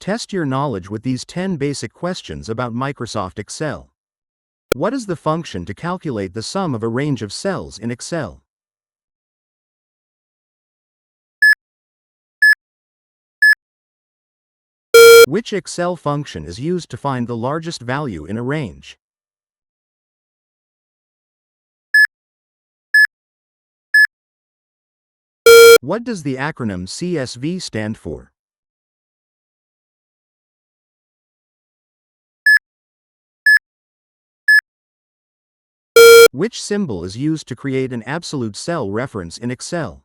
Test your knowledge with these 10 basic questions about Microsoft Excel. What is the function to calculate the sum of a range of cells in Excel? Which Excel function is used to find the largest value in a range? What does the acronym CSV stand for? Which symbol is used to create an absolute cell reference in Excel?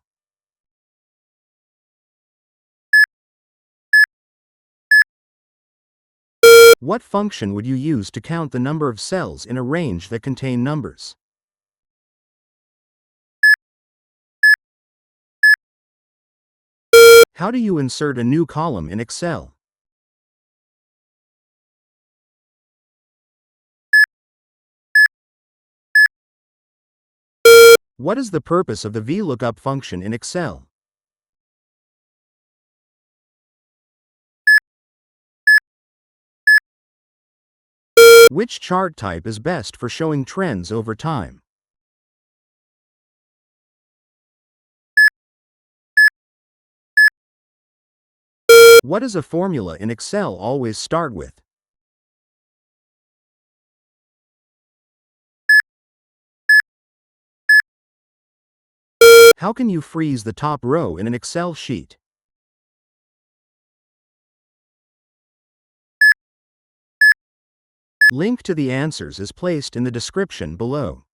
What function would you use to count the number of cells in a range that contain numbers? How do you insert a new column in Excel? What is the purpose of the VLOOKUP function in Excel? Which chart type is best for showing trends over time? What does a formula in Excel always start with? How can you freeze the top row in an Excel sheet? Link to the answers is placed in the description below.